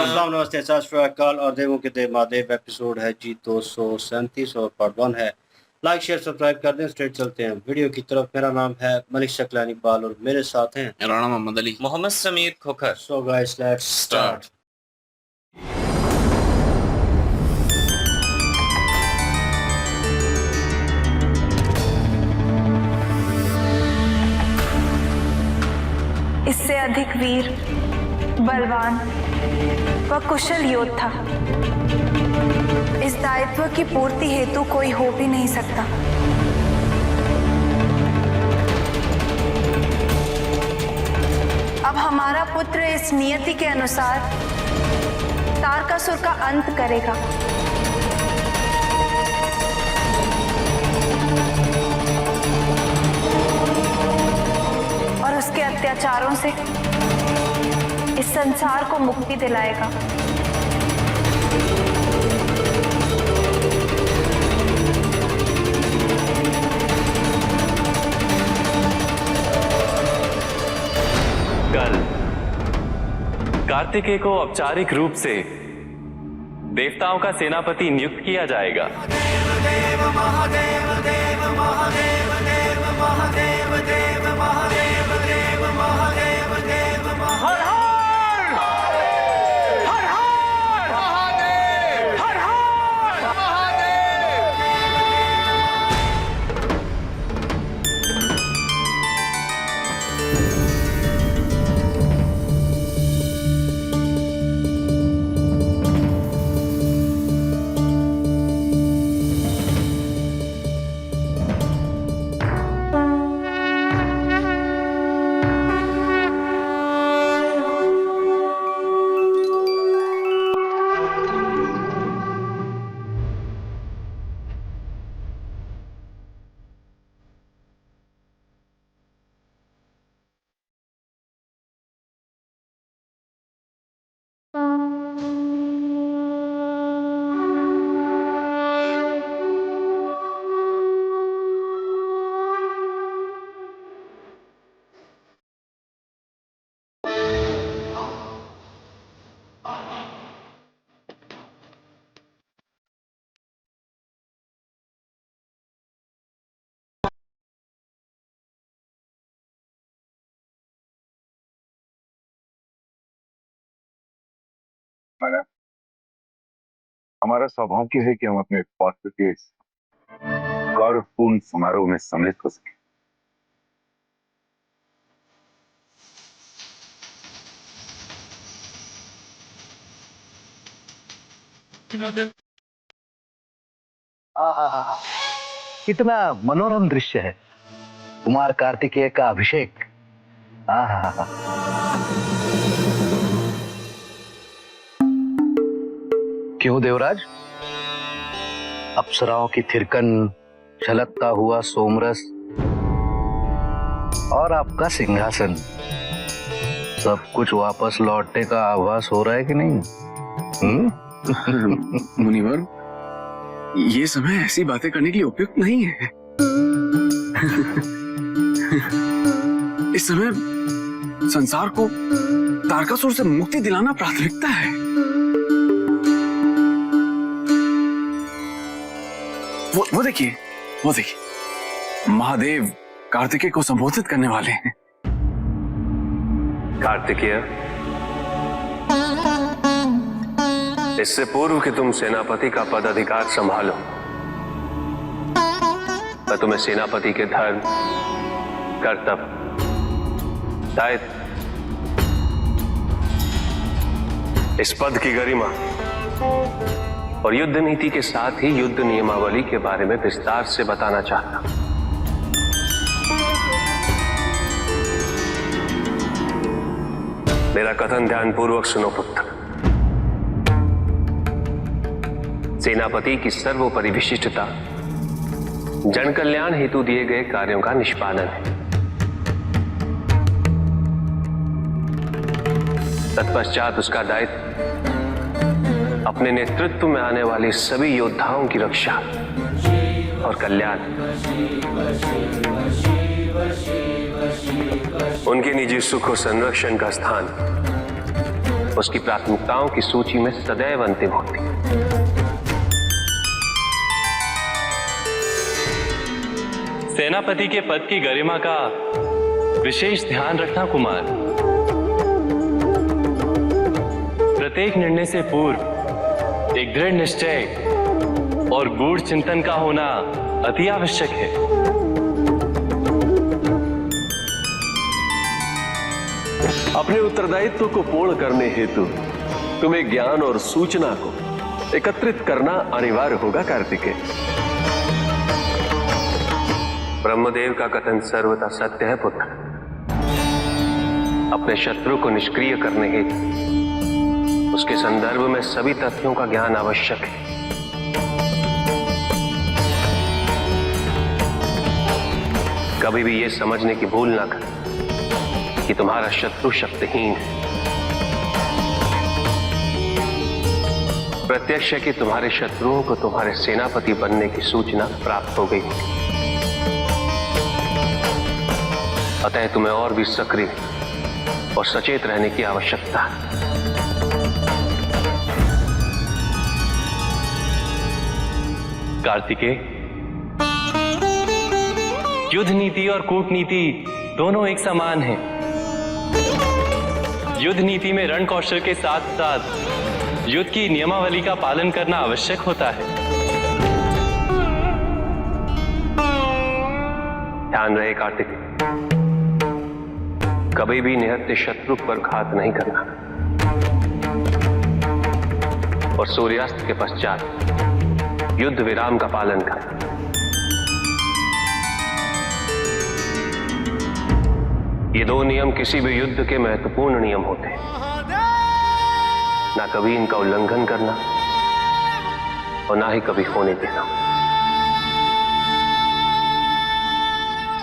अस्सलाम नमस्ते सत श्री अकाल और देवों के देव महादेव एपिसोड है जी 237 और पार्ट 1 है। लाइक शेयर सब्सक्राइब कर दें। स्ट्रेट चलते हैं वीडियो की तरफ। मेरा नाम है मलिक शकलानी बाल और मेरे साथ हैं Rana Mohammad Ali, Mohammad Sameer Khokhar. So guys let's start. इससे अधिक वीर, बलवान व कुशल योद्धा इस दायित्व की पूर्ति हेतु कोई हो भी नहीं सकता। अब हमारा पुत्र इस नियति के अनुसार तारकासुर का अंत करेगा। और उसके अत्याचारों से इस संसार को मुक्ति दिलाएगा। कल कार्तिकेय को औपचारिक रूप से देवताओं का सेनापति नियुक्त किया जाएगा। हमारा सौभाग्य है कि हम अपने पौत्र के गौरवपूर्ण समारोह में सम्मिलित हो सके। कितना मनोरम दृश्य है। कुमार कार्तिकेय का अभिषेक। क्यों देवराज? अप्सराओं की थिरकन, छलकता हुआ सोमरस और आपका सिंहासन, सब कुछ वापस लौटने का आभास हो रहा है कि नहीं? मुनिवर, ये समय ऐसी बातें करने के लिए उपयुक्त नहीं है। इस समय संसार को तारकासुर से मुक्ति दिलाना प्राथमिकता है। वो देखिए, महादेव कार्तिकेय को संबोधित करने वाले हैं। कार्तिकेय, इससे पूर्व कि तुम सेनापति का पद अधिकार संभालो, मैं तुम्हें सेनापति के धर्म, कर्तव्य, दायित्व, इस पद की गरिमा और युद्ध नीति के साथ ही युद्ध नियमावली के बारे में विस्तार से बताना चाहता हूं। मेरा कथन ध्यानपूर्वक सुनो पुत्र। सेनापति की सर्वोपरि विशिष्टता जन कल्याण हेतु दिए गए कार्यों का निष्पादन है। तत्पश्चात उसका दायित्व अपने नेतृत्व में आने वाले सभी योद्धाओं की रक्षा और कल्याण, उनके निजी सुख और संरक्षण का स्थान उसकी प्राथमिकताओं की सूची में सदैव अंतिम होती है। सेनापति के पद की गरिमा का विशेष ध्यान रखना कुमार। प्रत्येक निर्णय से पूर्व एक दृढ़ निश्चय और गूढ़ चिंतन का होना अति आवश्यक है। अपने उत्तरदायित्व को पूर्ण करने हेतु तुम्हें ज्ञान और सूचना को एकत्रित करना अनिवार्य होगा कार्तिकेय। ब्रह्मदेव का कथन सर्वथा सत्य है पुत्र। अपने शत्रु को निष्क्रिय करने हेतु उसके संदर्भ में सभी तथ्यों का ज्ञान आवश्यक है। कभी भी यह समझने की भूल ना कर कि तुम्हारा शत्रु शक्तिहीन है। प्रत्यक्ष है कि तुम्हारे शत्रुओं को तुम्हारे सेनापति बनने की सूचना प्राप्त हो गई होगी। अतः तुम्हें और भी सक्रिय और सचेत रहने की आवश्यकता है। कार्तिकेय, युद्ध नीति और कूटनीति दोनों एक समान हैं। युद्ध नीति में रण कौशल के साथ साथ युद्ध की नियमावली का पालन करना आवश्यक होता है। ध्यान रहे कार्तिकेय, कभी भी निहत्थे शत्रु पर घात नहीं करना और सूर्यास्त के पश्चात युद्ध विराम का पालन करना। ये दो नियम किसी भी युद्ध के महत्वपूर्ण नियम होते हैं। ना कभी इनका उल्लंघन करना और ना ही कभी होने देना।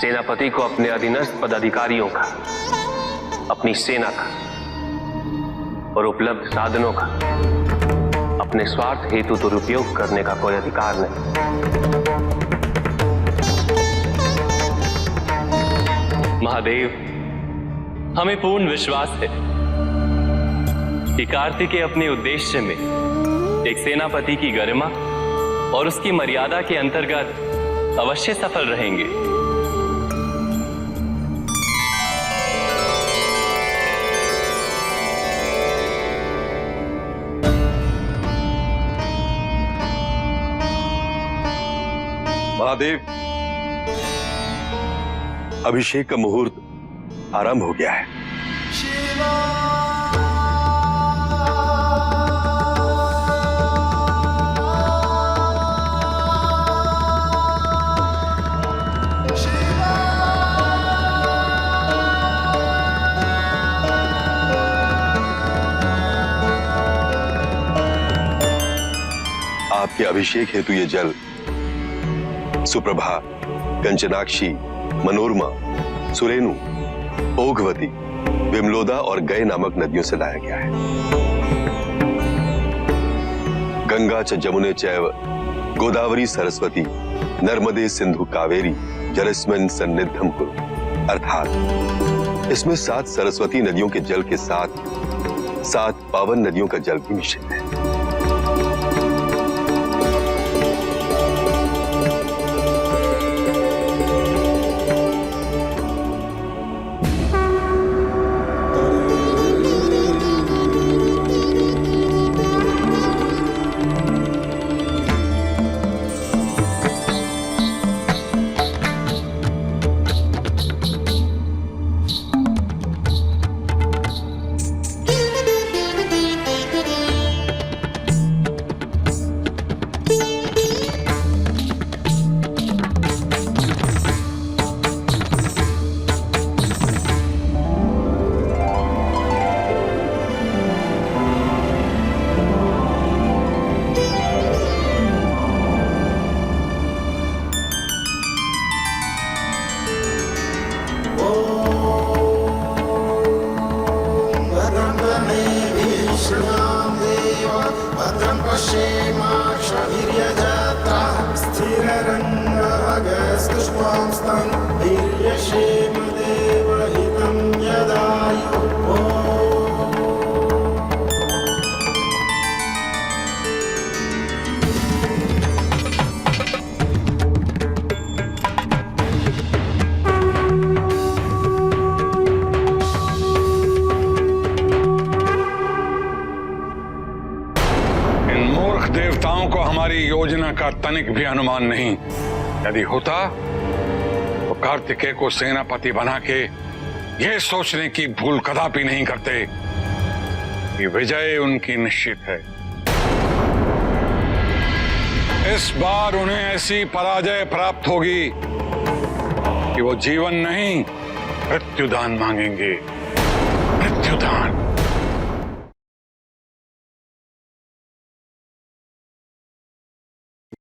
सेनापति को अपने अधीनस्थ पदाधिकारियों का, अपनी सेना का और उपलब्ध साधनों का अपने स्वार्थ हेतु दुरुपयोग करने का कोई अधिकार नहीं। महादेव, हमें पूर्ण विश्वास है कि कार्तिकेय अपने उद्देश्य में एक सेनापति की गरिमा और उसकी मर्यादा के अंतर्गत अवश्य सफल रहेंगे। महादेव, अभिषेक का मुहूर्त आरंभ हो गया है। आपके अभिषेक हेतु ये जल सुप्रभा, कंचनाक्षी, मनोरमा, सुरेनु, ओघवती, विमलोदा और गय नामक नदियों से लाया गया है। गंगा च जमुने चैव गोदावरी सरस्वती नर्मदे सिंधु कावेरी जलस्मिन् सन्निधम कुरु। अर्थात इसमें 7 सरस्वती नदियों के जल के साथ 7 पावन नदियों का जल भी मिश्रित है। घटना का तनिक भी अनुमान नहीं। यदि होता तो कार्तिकेय को सेनापति बना के ये सोचने की भूल कदापि नहीं करते कि विजय उनकी निश्चित है। इस बार उन्हें ऐसी पराजय प्राप्त होगी कि वो जीवन नहीं मृत्युदान मांगेंगे, मृत्युदान।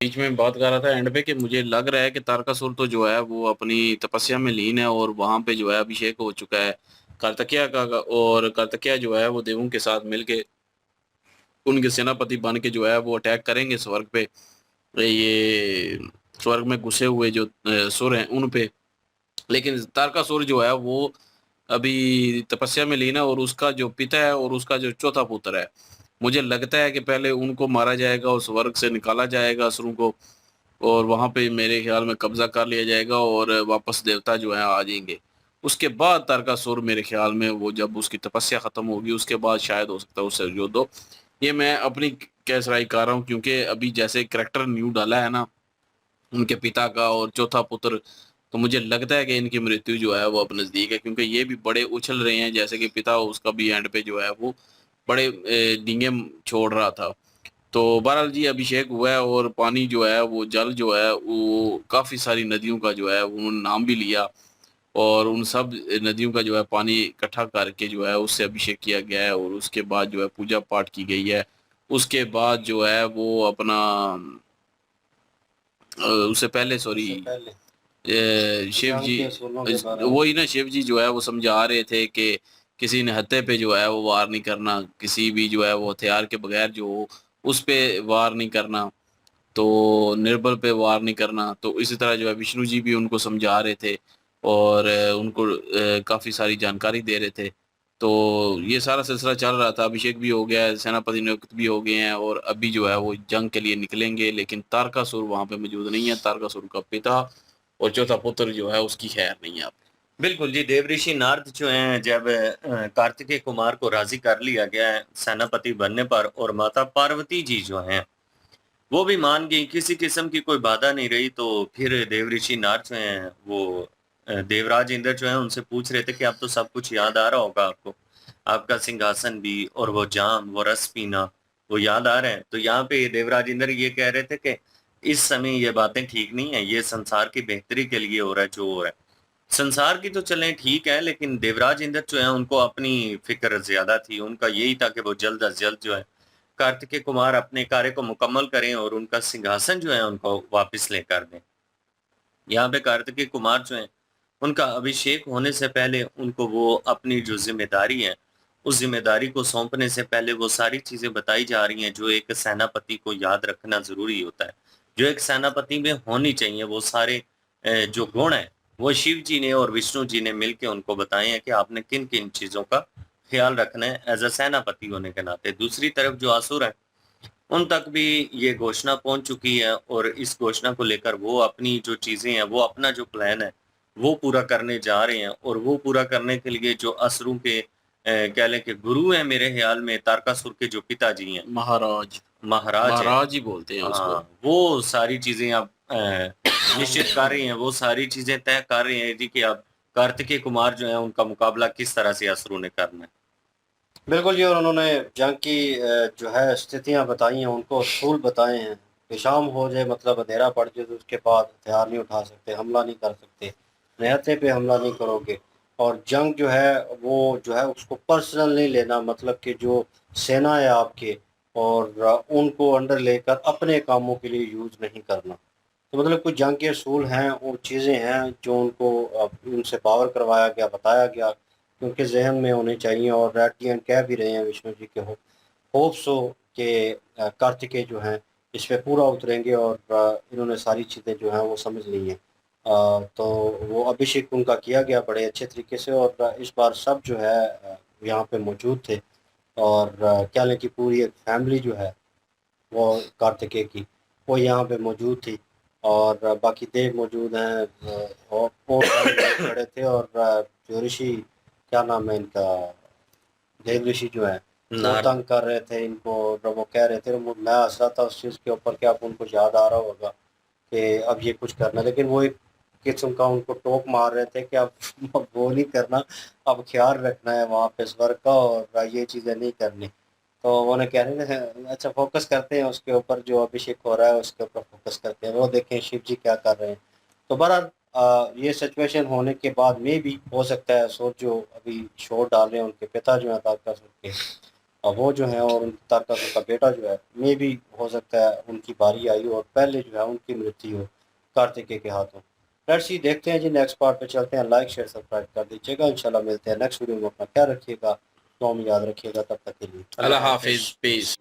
बीच में बात कर रहा था एंड पे कि मुझे लग रहा है कि तारकासुर तो जो है वो अपनी तपस्या में लीन है और वहां पे जो है अभिषेक हो चुका है कार्तिकेय का, और कार्तिकेय जो है वो देवों के साथ मिलके उनके सेनापति बन के जो है वो अटैक करेंगे स्वर्ग पे, ये स्वर्ग में घुसे हुए जो सुर हैं उन पे। लेकिन तारकासुर जो है वो अभी तपस्या में लीन है और उसका जो पिता है और उसका जो चौथा पुत्र है, मुझे लगता है कि पहले उनको मारा जाएगा और स्वर्ग से निकाला जाएगा असुरों को, और वहां पे मेरे ख्याल में कब्जा कर लिया जाएगा और वापस देवता जो है आ जाएंगे। उसके बाद तारकासुर मेरे ख्याल में वो जब उसकी तपस्या खत्म होगी उसके बाद शायद हो सकता है उससे युद्ध हो। ये मैं अपनी कैसराई कर रहा हूँ क्योंकि अभी जैसे करेक्टर न्यू डाला है ना उनके पिता का और चौथा पुत्र, तो मुझे लगता है कि इनकी मृत्यु जो है वो अब नजदीक है, क्योंकि ये भी बड़े उछल रहे हैं जैसे कि पिता उसका भी एंड पे जो है वो बड़े डींगे छोड़ रहा था। तो बहरहाल जी अभिषेक हुआ है और पानी जो है वो जल जो है वो काफ़ी सारी नदियों का जो है उन्होंने नाम भी लिया और उन सब नदियों का जो है पानी इकट्ठा करके जो है उससे अभिषेक किया गया है और उसके बाद जो है पूजा पाठ की गई है। उसके बाद जो है वो अपना उससे पहले सॉरी शिव जी, वही ना शिव जी जो है वो समझा रहे थे कि किसी ने हत्या पे जो है वो वार नहीं करना, किसी भी जो है वो हथियार के बगैर जो हो उस पे वार नहीं करना, तो निर्बल पे वार नहीं करना। तो इसी तरह जो है विष्णु जी भी उनको समझा रहे थे और उनको काफ़ी सारी जानकारी दे रहे थे। तो ये सारा सिलसिला चल रहा था, अभिषेक भी हो गया है, सेनापति नियुक्त भी हो गए हैं और अभी जो है वो जंग के लिए निकलेंगे, लेकिन तारकासुर वहाँ पे मौजूद नहीं है। तारकासुर का पिता और चौथा पुत्र जो है उसकी खैर नहीं है। बिल्कुल जी, देवऋषि नारद जो हैं जब कार्तिकेय कुमार को राजी कर लिया गया है सेनापति बनने पर और माता पार्वती जी जो हैं वो भी मान गई, किसी किस्म की कोई बाधा नहीं रही, तो फिर देवऋषि नारद जो हैं वो देवराज इंद्र जो है उनसे पूछ रहे थे कि अब तो सब कुछ याद आ रहा होगा आपको, आपका सिंहासन भी और वो जाम वो रस पीना वो याद आ रहे हैं। तो यहाँ पे देवराज इंद्र ये कह रहे थे कि इस समय ये बातें ठीक नहीं है, ये संसार की बेहतरी के लिए हो रहा है जो हो रहा है। संसार की तो चलें ठीक है, लेकिन देवराज इंद्र जो है उनको अपनी फिक्र ज्यादा थी, उनका यही था कि वो जल्द अज जल्द जो है कार्तिकेय कुमार अपने कार्य को मुकम्मल करें और उनका सिंहासन जो है उनको वापस लेकर दें। यहाँ पे कार्तिकेय कुमार जो है उनका अभिषेक होने से पहले उनको वो अपनी जो जिम्मेदारी है उस जिम्मेदारी को सौंपने से पहले वो सारी चीजें बताई जा रही हैं जो एक सेनापति को याद रखना जरूरी होता है, जो एक सेनापति में होनी चाहिए। वो सारे जो गुण है वो शिव जी ने और विष्णु जी ने मिलकर उनको बताए हैं कि आपने किन किन चीजों का ख्याल रखना है एज अ सेनापति होने के नाते। दूसरी तरफ जो असुर है उन तक भी ये घोषणा पहुंच चुकी है और इस घोषणा को लेकर वो अपनी जो चीजें हैं वो अपना जो प्लान है वो पूरा करने जा रहे हैं। और वो पूरा करने के लिए जो असुरों के कह लें कि गुरु हैं मेरे ख्याल में तारकासुर के जो पिताजी हैं महाराज महाराज ही बोलते हैं उसको। हाँ, वो सारी चीजें अब निश्चित कर रही हैं, वो सारी चीजें तय कर रही हैं कि अब कार्तिकेय कुमार जो है उनका मुकाबला किस तरह से असुरों ने करना है। बिल्कुल जी, और उन्होंने जंग की जो है स्थितियां बताई हैं, उनको असूल बताए हैं कि शाम हो जाए मतलब अंधेरा पड़ जाए तो उसके बाद हथियार नहीं उठा सकते, हमला नहीं कर सकते, निहत्थे पे हमला नहीं करोगे। और जंग जो है वो जो है उसको पर्सनल नहीं लेना, मतलब कि जो सेना है आपके और उनको अंडर लेकर अपने कामों के लिए यूज नहीं करना। तो मतलब कुछ जंग के असूल हैं और चीज़ें हैं जो उनको उनसे पावर करवाया गया, बताया गया, क्योंकि जहन में होने चाहिए। और एट दी एंड कह भी रहे हैं विष्णु जी के होप्स हो कि कार्तिकेय जो हैं इस पे पूरा उतरेंगे और इन्होंने सारी चीज़ें जो हैं वो समझ ली हैं। तो वो अभिषेक उनका किया गया बड़े अच्छे तरीके से और इस बार सब जो है यहाँ पे मौजूद थे और क्या लें कि पूरी एक फैमिली जो है वो कार्तिकेय की वो यहाँ पे मौजूद थी और बाकी देव मौजूद हैं और बहुत सारे लोग खड़े थे। और जो ऋषि क्या नाम है इनका, देव ऋषि जो है वो नार तंग कर रहे थे इनको, जब वो कह रहे थे, मैं हंस रहा था उस चीज़ के ऊपर कि अब उनको याद आ रहा होगा कि अब ये कुछ करना, लेकिन वो एक किस्म का उनको टोक मार रहे थे कि अब वो नहीं करना, अब ख्याल रखना है वहाँ पे स्वर का और ये चीज़ें नहीं करनी। तो उन्हें कह रहे हैं अच्छा फोकस करते हैं उसके ऊपर, जो अभिषेक हो रहा है उसके ऊपर फोकस करते हैं, वो देखें शिव जी क्या कर रहे हैं। तो बहरहाल ये सिचुएशन होने के बाद में भी हो सकता है असुर जो अभी शोर डाल रहे हैं उनके पिता जो है तारकासुर के, वो जो है और तारकासुर का बेटा जो है, मे भी हो सकता है उनकी बारी आई हो और पहले जो है उनकी मृत्यु हो कार्तिकेय के हाथों। लेट्स सी, देखते हैं जी नेक्स्ट पार्ट पे चलते हैं। लाइक शेयर सब्सक्राइब कर दीजिएगा। इंशाल्लाह मिलते हैं नेक्स्ट वीडियो में। अपना ख्याल रखिएगा, दुआ में याद रखिएगा। तब तक के लिए अल्लाह हाफिज, पीस।